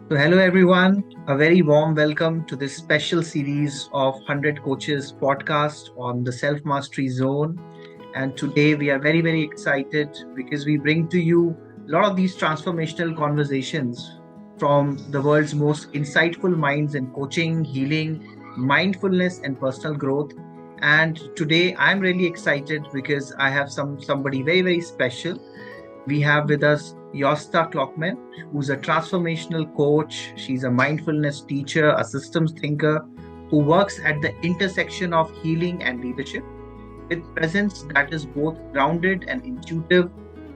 So, hello everyone. A very warm welcome to this special series of 100 Coaches podcast on the Self Mastery Zone. And today we are very, very excited because we bring to you a lot of these transformational conversations from the world's most insightful minds in coaching, healing, mindfulness, and personal growth. And today I'm really excited because I have somebody very, very special. We have with us Josta Kolkman, who's a transformational coach. She's a mindfulness teacher, a systems thinker who works at the intersection of healing and leadership. With presence that is both grounded and intuitive,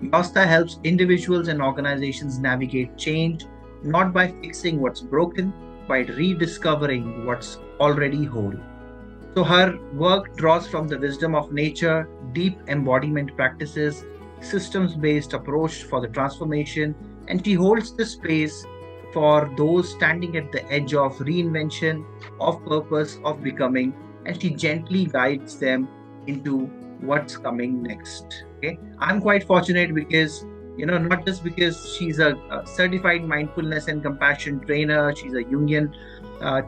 Josta helps individuals and organizations navigate change not by fixing what's broken, but rediscovering what's already whole. So her work draws from the wisdom of nature, deep embodiment practices, systems based approach for the transformation, and she holds the space for those standing at the edge of reinvention, of purpose, of becoming, and she gently guides them into what's coming next. Okay, I'm quite fortunate because not just because she's a certified mindfulness and compassion trainer, she's a Jungian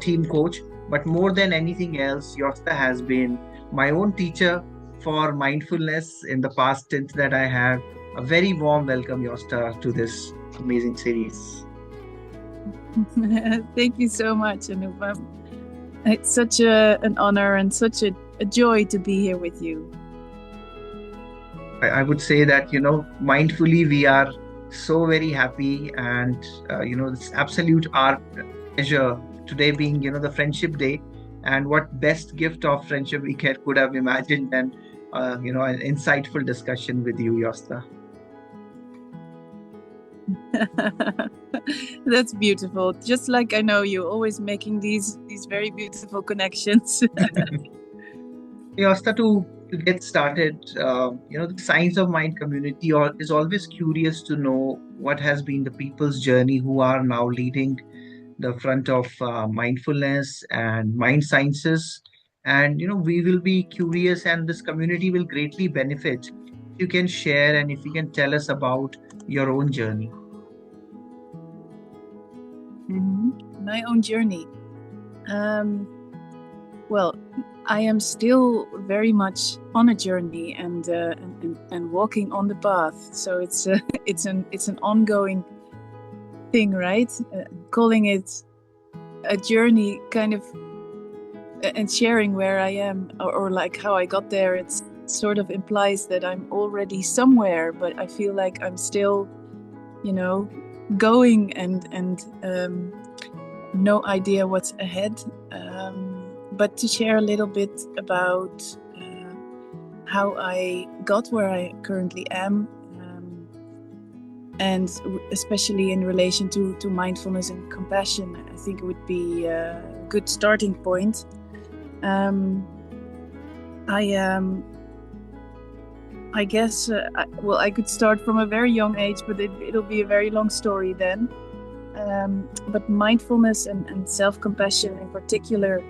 team coach, but more than anything else, Yosta has been my own teacher for mindfulness in the past stint that I had. A very warm welcome, Yosta, to this amazing series. Thank you so much, Anup. It's such an honor and such a joy to be here with you. I would say that, mindfully, we are so very happy, and, it's absolute our pleasure today being, the Friendship Day. And what best gift of friendship we could have imagined than, an insightful discussion with you, Yosta. That's beautiful. Just like I know you, always making these very beautiful connections. Yosta, to get started, the Science of Mind community is always curious to know what has been the people's journey who are now leading the front of mindfulness and mind sciences. And, we will be curious, and this community will greatly benefit if you can share and if you can tell us about your own journey. My own journey. Well, I am still very much on a journey and walking on the path. So it's an ongoing thing, right? Calling it a journey, kind of, and sharing where I am or like how I got there. It sort of implies that I'm already somewhere, but I feel like I'm still, going and no idea what's ahead. But to share a little bit about how I got where I currently am, and especially in relation to mindfulness and compassion, I think it would be a good starting point. I guess, I could start from a very young age, but it'll be a very long story then. But mindfulness and self-compassion in particular,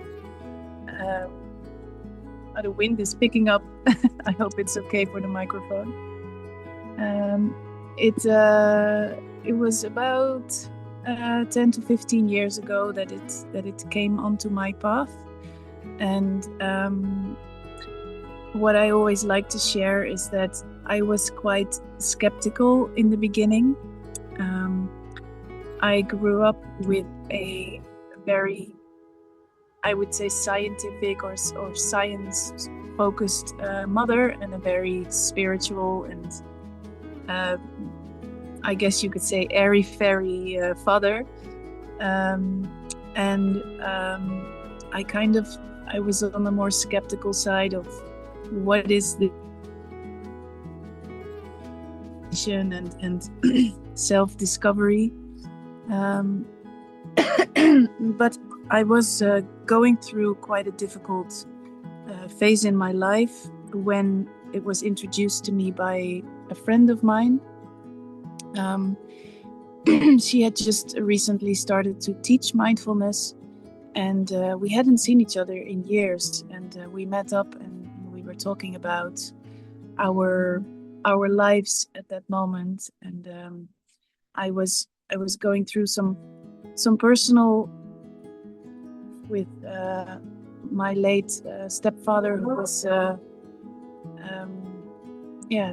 the wind is picking up. I hope it's okay for the microphone. It was about 10 to 15 years ago that it came onto my path, and what I always like to share is that I was quite skeptical in the beginning. I grew up with a very, I would say, scientific or science-focused mother, and a very spiritual and I guess you could say airy-fairy father. I was on the more skeptical side of what is the and self-discovery. But I was going through quite a difficult phase in my life when it was introduced to me by a friend of mine. She had just recently started to teach mindfulness, and we hadn't seen each other in years, and we met up and we were talking about our lives at that moment, and I was going through some some personal with my late stepfather, who was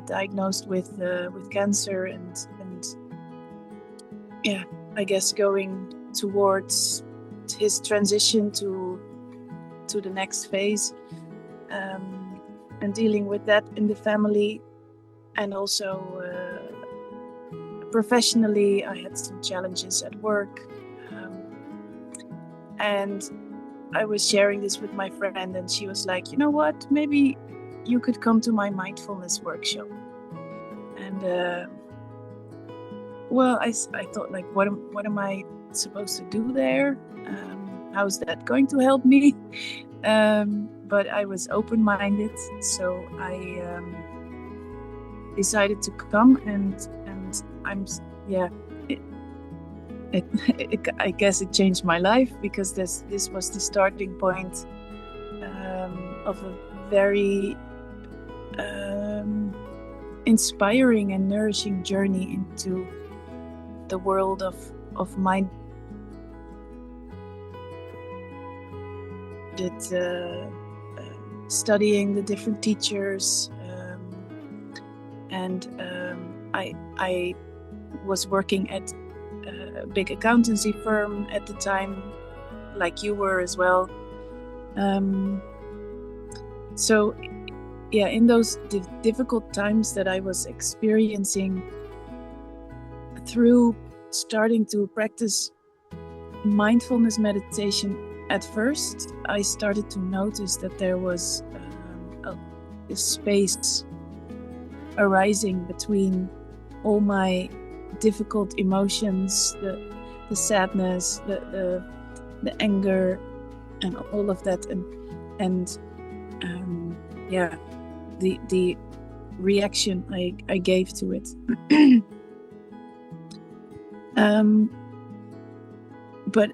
diagnosed with cancer, and I guess going towards his transition to the next phase, and dealing with that in the family, and also professionally I had some challenges at work, and I was sharing this with my friend, and she was like, you know what, maybe you could come to my mindfulness workshop. And I thought, like, what am I supposed to do there? How's that going to help me? But I was open-minded, so I decided to come, and I'm I guess it changed my life, because this was the starting point of a very inspiring and nourishing journey into the world of mind. Studying the different teachers, and I was working at a big accountancy firm at the time, like you were as well. So in those difficult times that I was experiencing, through starting to practice mindfulness meditation, at first I started to notice that there was a space arising between all my difficult emotions, the sadness, the anger, and all of that, and the reaction I gave to it. But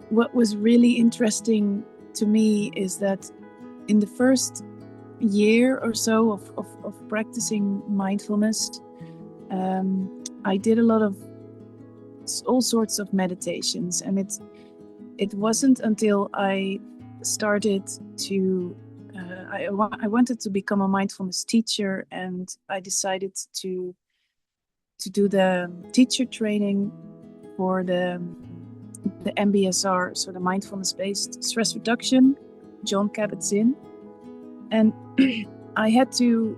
what was really interesting to me is that in the first year or so of practicing mindfulness, I did a lot of all sorts of meditations, and it wasn't until I started to I wanted to become a mindfulness teacher, and I decided to do the teacher training for the MBSR, so the mindfulness-based stress reduction, John Kabat-Zinn. And I had to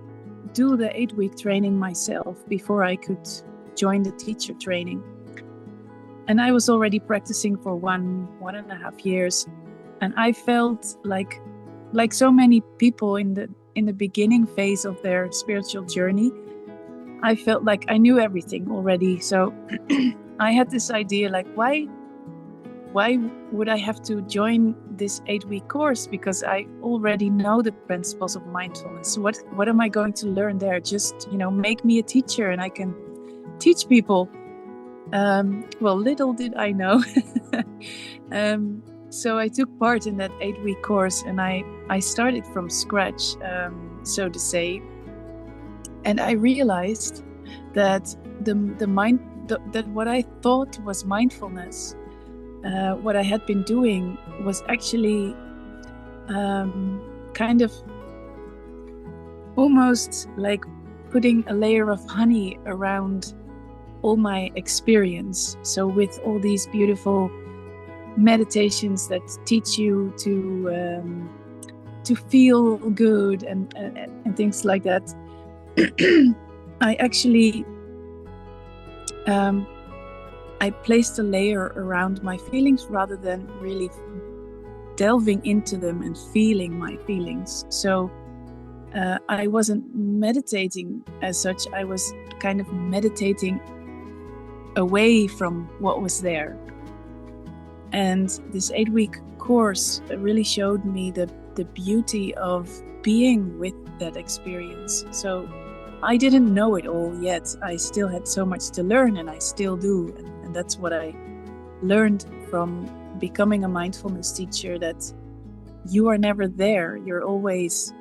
do the 8-week training myself before I could join the teacher training. And I was already practicing for 1.5 years, and I felt like so many people in the beginning phase of their spiritual journey, I felt like I knew everything already. So I had this idea, like, why would I have to join this 8-week course? Because I already know the principles of mindfulness. What am I going to learn there? Just, make me a teacher and I can teach people. Well, little did I know. So I took part in that 8-week course, and I started from scratch, so to say. And I realized that that what I thought was mindfulness, what I had been doing, was actually kind of almost like putting a layer of honey around all my experience. So with all these beautiful meditations that teach you to feel good and things like that, I actually I placed a layer around my feelings rather than really delving into them and feeling my feelings. So I wasn't meditating as such. I was kind of meditating away from what was there. And this 8-week course really showed me the beauty of being with that experience. So I didn't know it all yet. I still had so much to learn, and I still do. And that's what I learned from becoming a mindfulness teacher, that you are never there. You're always,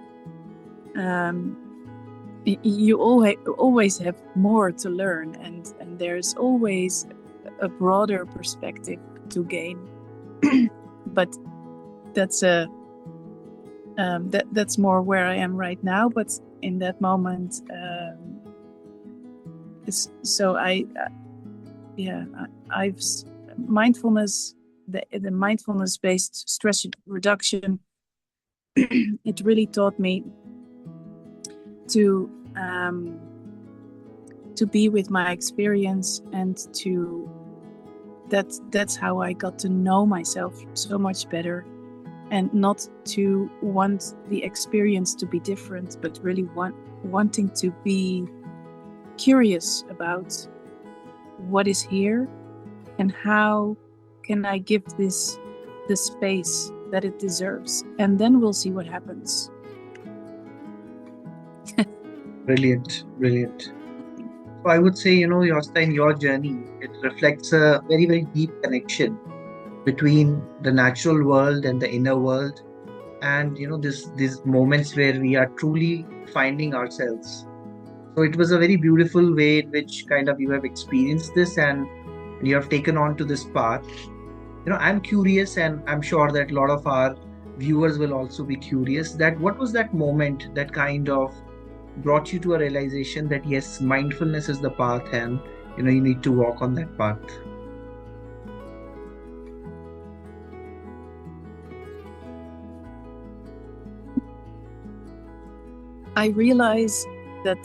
you always have more to learn, and there's always a broader perspective to gain. But that's that's more where I am right now. But in that moment, so I've mindfulness, the mindfulness-based stress reduction. It really taught me to be with my experience, and that's how I got to know myself so much better, and not to want the experience to be different, but really wanting to be curious about what is here and how can I give this the space that it deserves, and then we'll see what happens. Brilliant, brilliant. So I would say, Josta, in your journey, it reflects a very, very deep connection between the natural world and the inner world, and these moments where we are truly finding ourselves. So it was a very beautiful way in which kind of you have experienced this, and you have taken on to this path. I'm curious, and I'm sure that a lot of our viewers will also be curious, that what was that moment that kind of brought you to a realization that yes, mindfulness is the path, and you need to walk on that path. I realize that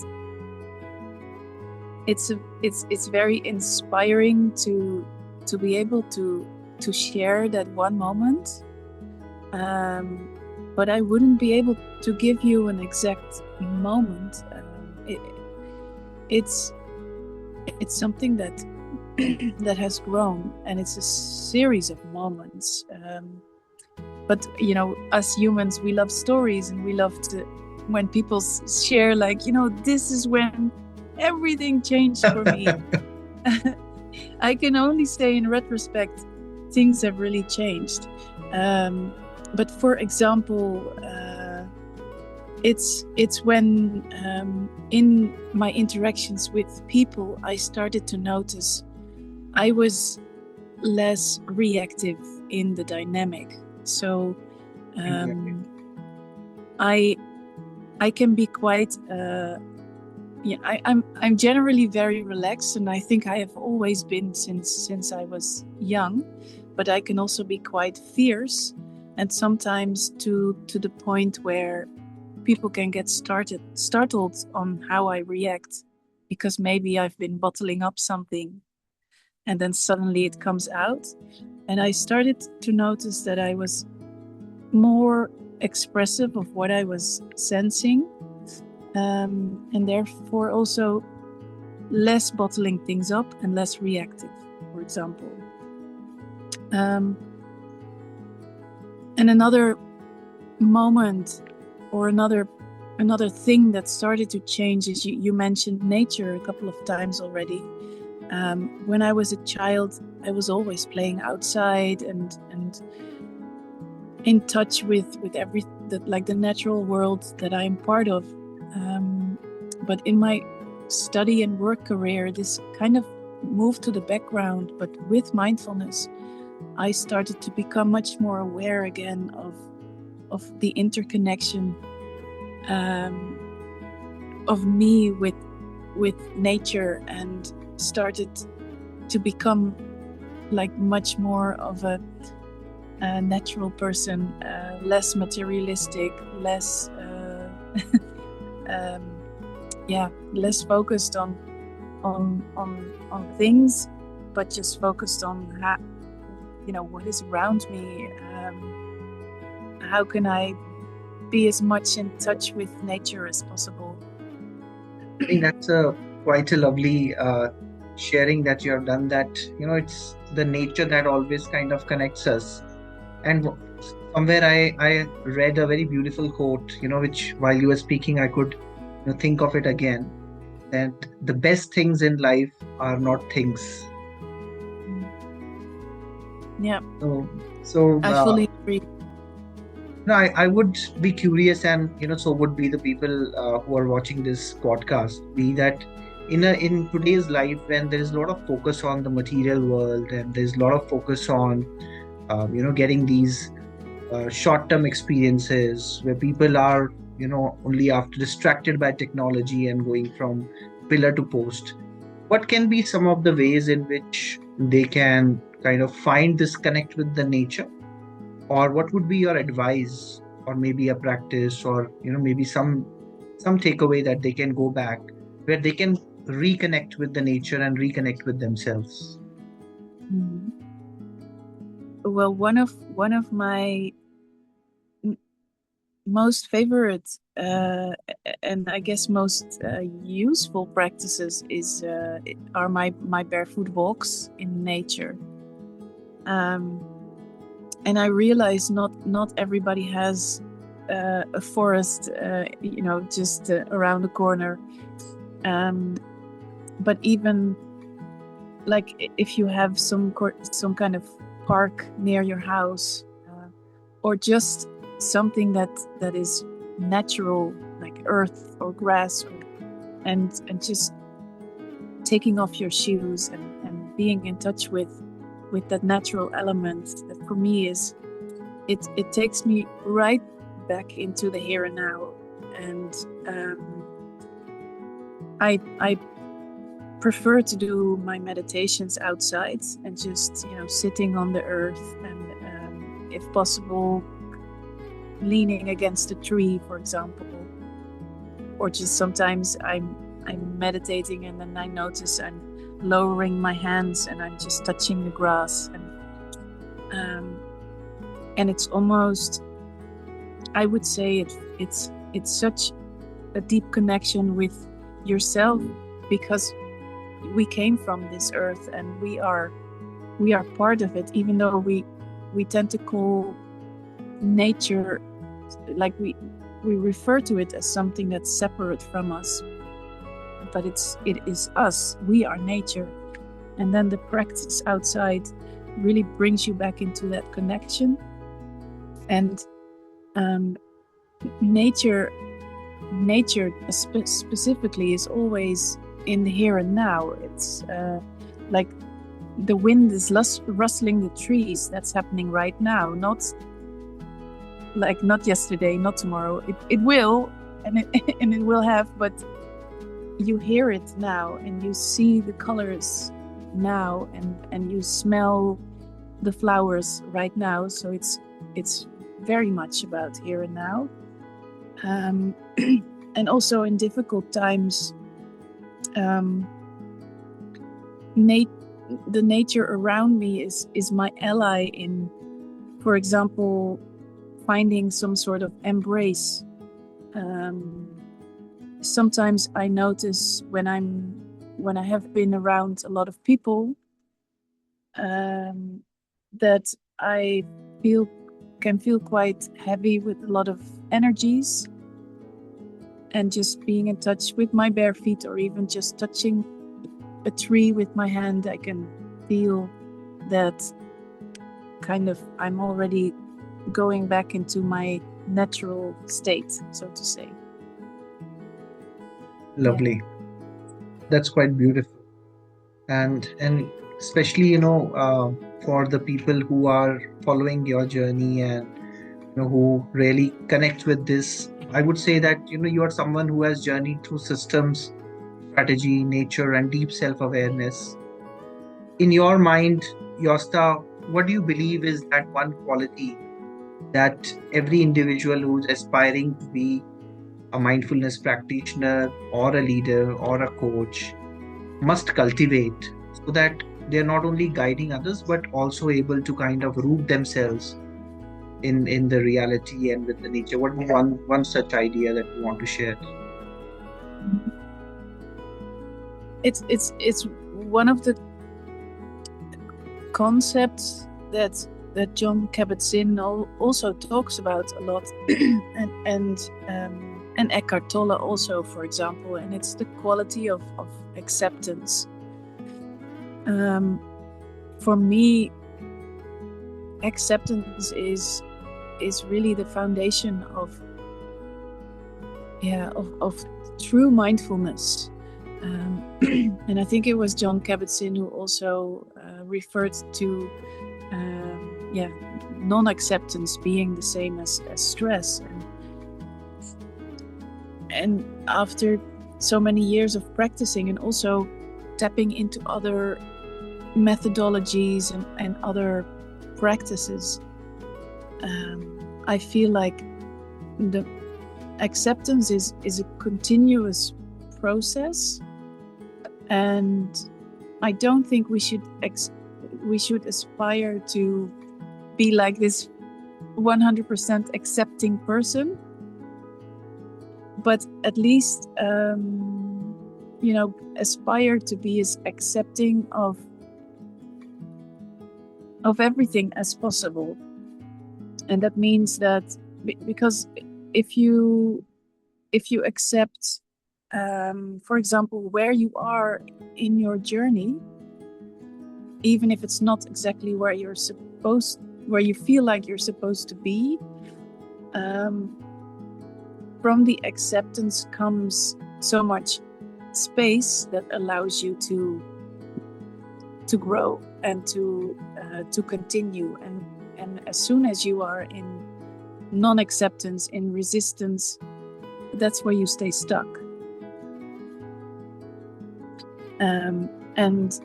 it's very inspiring to be able to share that one moment, but I wouldn't be able to give you an exact moment. It's something that that has grown, and it's a series of moments. But us humans, we love stories, and we love to when people share, like, this is when everything changed for me. I can only say in retrospect, things have really changed. But for example, it's when in my interactions with people, I started to notice I was less reactive in the dynamic. So I can be quite I'm generally very relaxed, and I think I have always been since I was young, but I can also be quite fierce, and sometimes to the point where people can get startled on how I react, because maybe I've been bottling up something and then suddenly it comes out. And I started to notice that I was more expressive of what I was sensing, and therefore also less bottling things up and less reactive, for example. And another moment, or another thing that started to change is you mentioned nature a couple of times already. When I was a child, I was always playing outside and in touch with the natural world that I am part of. But in my study and work career, this kind of moved to the background. But with mindfulness, I started to become much more aware again of the interconnection of me with nature, and started to become like much more of a natural person, less materialistic, less less focused on things, but just focused on what is around me. How can I be as much in touch with nature as possible? I think that's quite a lovely sharing that you have done, that it's the nature that always kind of connects us. And somewhere I read a very beautiful quote, which while you were speaking, I could think of it again, that the best things in life are not things. Yeah. So I fully agree. No, I would be curious, and so would be the people who are watching this podcast, be that in today's life, when there is a lot of focus on the material world and there's a lot of focus on getting these short-term experiences where people are only after distracted by technology and going from pillar to post, what can be some of the ways in which they can kind of find this connect with the nature? Or what would be your advice, or maybe a practice, or maybe some takeaway that they can go back where they can reconnect with the nature and reconnect with themselves? Mhm. Well, one of my most favorite and I guess most useful practices are my barefoot walks in nature. And I realize not everybody has a forest, just around the corner. But even like if you have some kind of park near your house, or just something that is natural, like earth or grass, and just taking off your shoes and being in touch with that natural element, that for me is it takes me right back into the here and now. And I prefer to do my meditations outside and just sitting on the earth, and if possible leaning against a tree, for example. Or just sometimes I'm meditating and then I notice I'm lowering my hands and I'm just touching the grass, and it's almost, I would say it's such a deep connection with yourself, because we came from this earth and we are part of it, even though we tend to call nature, like we refer to it as something that's separate from us, but it is us. We are nature. And then the practice outside really brings you back into that connection. And nature specifically is always in the here and now. It's like the wind is rustling the trees. That's happening right now, not yesterday, not tomorrow. It will, and it will have, but you hear it now, and you see the colors now, and you smell the flowers right now. So it's very much about here and now. And also in difficult times, the nature around me is my ally in, for example, finding some sort of embrace. Sometimes I notice when I have been around a lot of people, that I can feel quite heavy with a lot of energies, and just being in touch with my bare feet, or even just touching a tree with my hand, I can feel that kind of I'm already going back into my natural state, so to say. Lovely. Yeah. That's quite beautiful. And especially for the people who are following your journey and who really connect with this, I would say that you are someone who has journeyed through systems, strategy, nature, and deep self-awareness. In your mind, Josta, what do you believe is that one quality that every individual who's aspiring to be a mindfulness practitioner or a leader or a coach must cultivate, so that they're not only guiding others but also able to kind of root themselves in the reality and with the nature? What is one such idea that you want to share? It's one of the concepts that John Kabat-Zinn also talks about a lot, and Eckhart Tolle also, for example, and it's the quality of acceptance. For me, acceptance is really the foundation of true mindfulness. And I think it was John Kabat-Zinn who also referred to non-acceptance being the same as stress. And after so many years of practicing and also tapping into other methodologies and other practices, I feel like the acceptance is a continuous process, and I don't think we should aspire to be like this 100% accepting person, but at least aspire to be as accepting of everything as possible. And that means that because if you accept, for example, where you are in your journey, even if it's not exactly where you feel like you're supposed to be, from the acceptance comes so much space that allows you to grow and to continue. And as soon as you are in non-acceptance, in resistance, that's where you stay stuck. And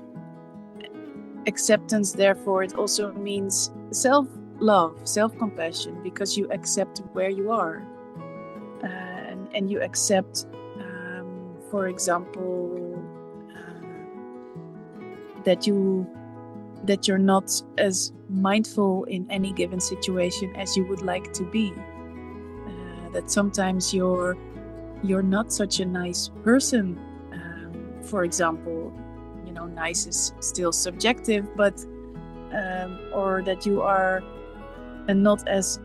acceptance, therefore, it also means self-love, self-compassion, because you accept where you are, and you accept, for example, that you're not as mindful in any given situation as you would like to be. That sometimes you're not such a nice person. For example, nice is still subjective, but or that you are not as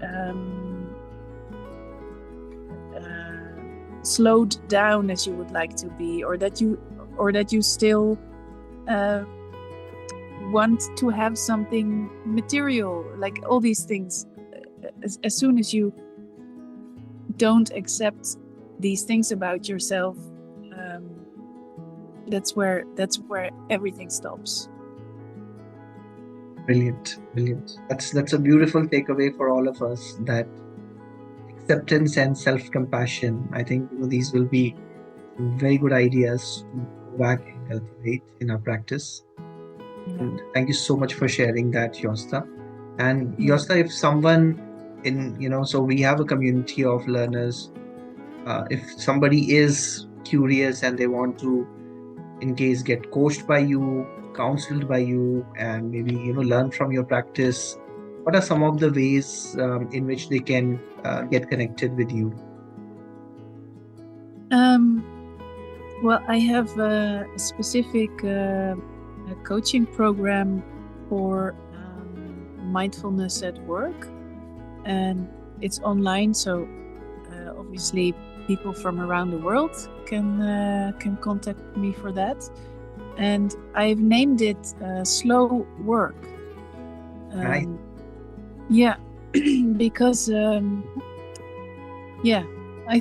slowed down as you would like to be, or that you still want to have something material, like all these things. As soon as you don't accept these things about yourself, that's where everything stops. Brilliant. That's a beautiful takeaway for all of us, that acceptance and self-compassion. I think these will be very good ideas to go back and cultivate in our practice. And thank you so much for sharing that, Josta. And Josta, if someone so we have a community of learners. If somebody is curious and they want to, in case, get coached by you, counseled by you, and maybe learn from your practice, what are some of the ways in which they can get connected with you? Well, I have a specific coaching program for mindfulness at work, and it's online, so obviously people from around the world can contact me for that. And I've named it Slow Work. Right. Yeah, because I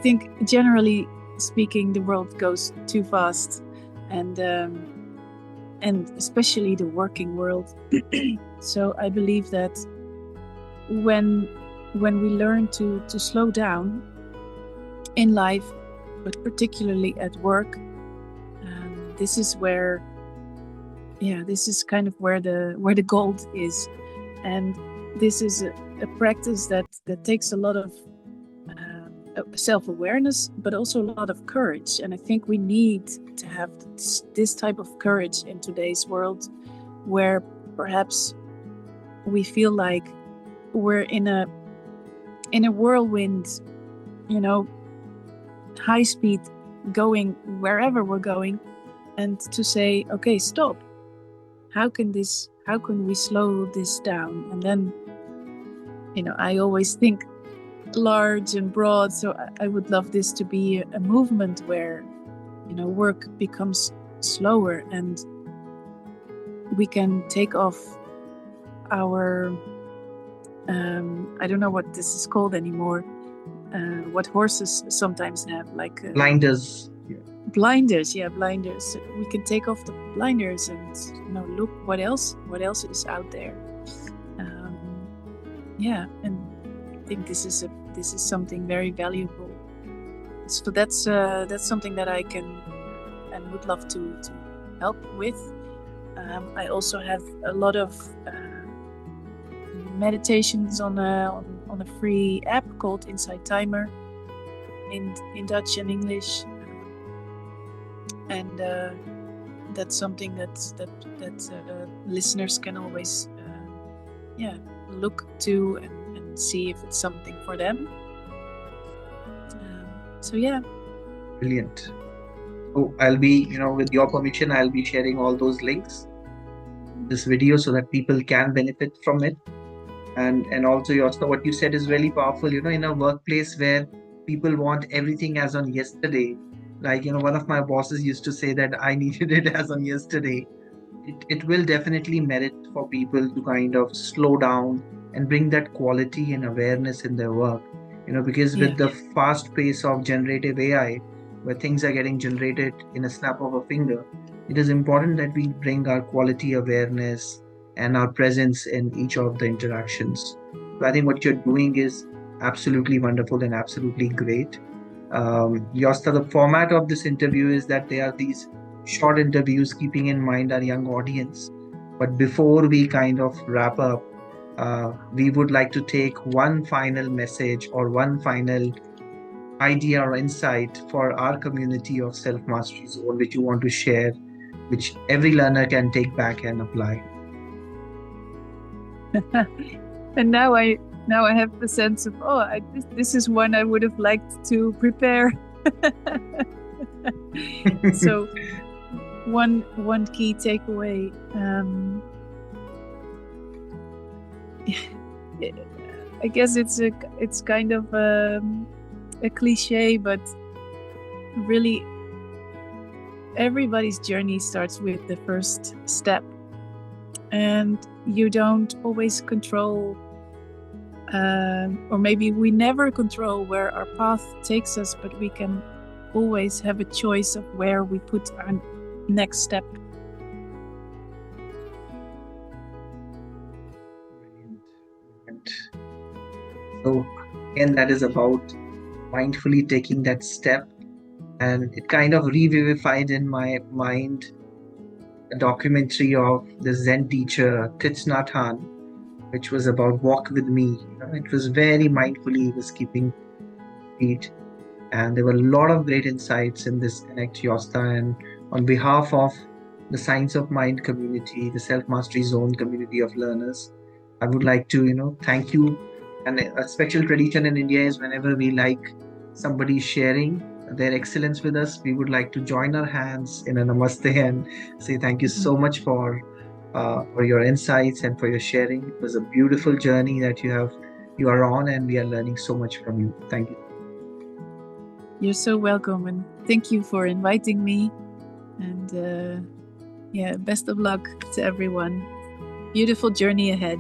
think generally speaking, the world goes too fast, and especially the working world. So I believe that when we learn to slow down in life, but particularly at work, this is kind of where the gold is. And this is a practice that takes a lot of self-awareness, but also a lot of courage. And I think we need to have this type of courage in today's world, where perhaps we feel like we're in a whirlwind, high speed, going wherever we're going, and to say, okay, stop. How can we slow this down? And then, I always think large and broad, so I would love this to be a movement where, work becomes slower and we can take off our I don't know what this is called anymore, what horses sometimes have, like blinders. blinders. We can take off the blinders and look what else is out there. And I think this is something very valuable. So that's something that I can and would love to help with. I also have a lot of meditations on a free app called Inside Timer in Dutch and English, and that's something that listeners can always look to and see if it's something for them. Brilliant. So I'll be, with your permission, I'll be sharing all those links in this video so that people can benefit from it. And also, Josta, what you said is really powerful. In a workplace where people want everything as on yesterday, like, one of my bosses used to say that I needed it as on yesterday. It will definitely merit for people to kind of slow down and bring that quality and awareness in their work. Because with the fast pace of generative AI, where things are getting generated in a snap of a finger, it is important that we bring our quality awareness and our presence in each of the interactions. So I think what you're doing is absolutely wonderful and absolutely great. Josta, the format of this interview is that there are these short interviews, keeping in mind our young audience. But before we kind of wrap up, we would like to take one final message or one final idea or insight for our community of Self-Mastery Zone, which you want to share, which every learner can take back and apply. And now I have the sense of, this is one I would have liked to prepare. So one key takeaway, I guess it's kind of a cliche, but really everybody's journey starts with the first step, and you don't always control, or maybe we never control where our path takes us, but we can always have a choice of where we put our next step. Brilliant. So again, that is about mindfully taking that step, and it kind of revivified in my mind a documentary of the Zen teacher Thichnhathanh, which was about walk with me. It was very mindfully, he was keeping feet, and there were a lot of great insights in this Connect, Josta. And on behalf of the Science of Mind community, the Self-Mastery Zone community of learners, I would like to, thank you. And a special tradition in India is whenever we like somebody sharing their excellence with us, we would like to join our hands in a namaste and say thank you so much for your insights and for your sharing. It was a beautiful journey that you are on, and we are learning so much from you. Thank you. You're so welcome, and thank you for inviting me. And best of luck to everyone. Beautiful journey ahead.